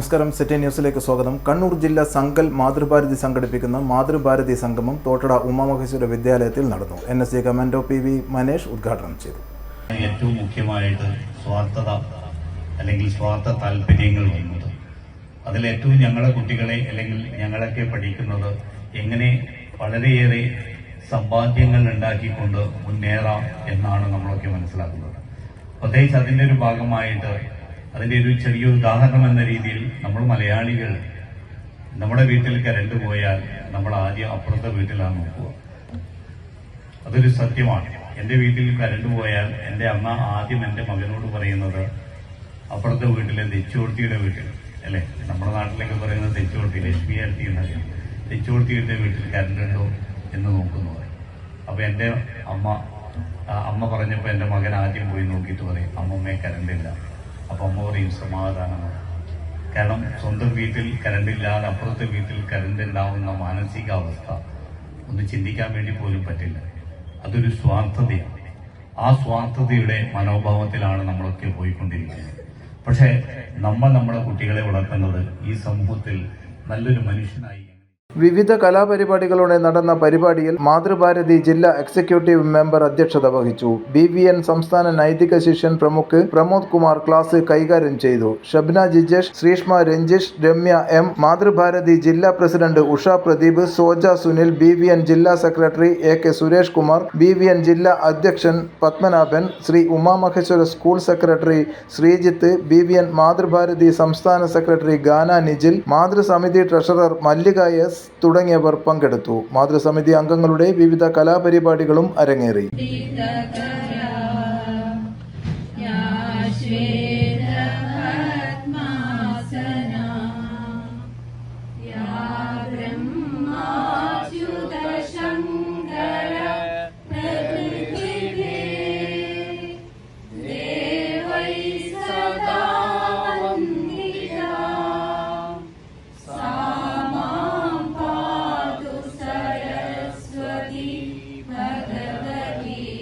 നമസ്കാരം. സിറ്റി ന്യൂസിലേക്ക് സ്വാഗതം. കണ്ണൂർ ജില്ലാ സംഘൽ മാതൃഭാരതി സംഘടിപ്പിക്കുന്ന മാതൃഭാരതി സംഗമം തോട്ടട ഉമാമഹേശ്വര വിദ്യാലയത്തിൽ നടന്നു. NSG കമാൻഡോ PV മനേഷ് ഉദ്ഘാടനം ചെയ്തു. ഏറ്റവും മുഖ്യമായിട്ട് സ്വാർത്ഥത അല്ലെങ്കിൽ സ്വാർത്ഥ താല്പര്യങ്ങൾ വന്നത് അതിലേറ്റവും ഞങ്ങളുടെ കുട്ടികളെ അല്ലെങ്കിൽ ഞങ്ങളൊക്കെ പഠിക്കുന്നത് എങ്ങനെ വളരെയേറെ സമ്പാദ്യങ്ങൾ ഉണ്ടാക്കിക്കൊണ്ട് മുന്നേറാം എന്നാണ് നമ്മളൊക്കെ മനസ്സിലാക്കുന്നത്. പ്രത്യേകിച്ച് അതിൻ്റെ ഒരു ഭാഗമായിട്ട് അതിൻ്റെ ഒരു ചെറിയൊരു ഉദാഹരണം എന്ന രീതിയിൽ നമ്മൾ മലയാളികൾ നമ്മുടെ വീട്ടിൽ കരണ്ട് പോയാൽ നമ്മൾ ആദ്യം അപ്പുറത്തെ വീട്ടിലാണ് നോക്കുക. അതൊരു സത്യമാണ്. എൻ്റെ വീട്ടിൽ കരണ്ട് പോയാൽ എൻ്റെ അമ്മ ആദ്യം എൻ്റെ മകനോട് പറയുന്നത് അപ്പുറത്തെ വീട്ടിലെ തെച്ചുകൊടുത്തിയുടെ വീട്ടിൽ, അല്ലേ, നമ്മുടെ നാട്ടിലൊക്കെ പറയുന്നത് തെച്ചുകൊടുത്തി, ലക്ഷ്മി ആർത്തി എന്നറിയാം, തെച്ചുകൊടുത്തിയുടെ വീട്ടിൽ കരണ്ട് ഉണ്ടോ എന്ന് നോക്കുന്നു പറയും. അപ്പോൾ എൻ്റെ അമ്മ പറഞ്ഞപ്പോൾ എൻ്റെ മകൻ ആദ്യം പോയി നോക്കിയിട്ട് പറയും, അമ്മമ്മയെ കരണ്ടില്ല. അപ്പം അമ്മ പറയും സമാധാനമാണ്. കാരണം സ്വന്തം വീട്ടിൽ കരണ്ടില്ലാതെ അപ്പുറത്തെ വീട്ടിൽ കരണ്ട് ഉണ്ടാവുന്ന മാനസികാവസ്ഥ ഒന്ന് ചിന്തിക്കാൻ വേണ്ടി പോലും പറ്റില്ല. അതൊരു സ്വാർത്ഥതയാണ്. ആ സ്വാർത്ഥതയുടെ മനോഭാവത്തിലാണ് നമ്മളൊക്കെ പോയിക്കൊണ്ടിരിക്കുന്നത്. പക്ഷേ നമ്മുടെ കുട്ടികളെ വളർത്തുന്നത് ഈ സമൂഹത്തിൽ നല്ലൊരു മനുഷ്യനായി. വിവിധ കലാപരിപാടികളോടെ നടന്ന പരിപാടിയിൽ മാതൃഭാരതി ജില്ലാ എക്സിക്യൂട്ടീവ് മെമ്പർ അധ്യക്ഷത വഹിച്ചു. BVN സംസ്ഥാന നൈതിക ശിഷ്യൻ പ്രമുഖ് പ്രമോദ് കുമാർ ക്ലാസ് കൈകാര്യം ചെയ്തു. ഷബ്ന ജിജേഷ്, ശ്രീഷ്മ രഞ്ജിഷ്, രമ്യ M, മാതൃഭാരതി ജില്ലാ പ്രസിഡന്റ് ഉഷ പ്രദീപ്, സോജ സുനിൽ, BVN ജില്ലാ secretary AK Suresh Kumar, BVN ജില്ലാ അധ്യക്ഷൻ Padmanabhan, Shri Umamaheshwara school secretary Sreejith, BVN Mathrubharathi സംസ്ഥാന സെക്രട്ടറി ഗാന നിജിൽ, മാതൃസമിതി ട്രഷറർ മല്ലിക S തുടങ്ങിയവർ പങ്കെടുത്തു. മാതൃസമിതി അംഗങ്ങളുടെ വിവിധ കലാപരിപാടികളും അരങ്ങേറി. भगवती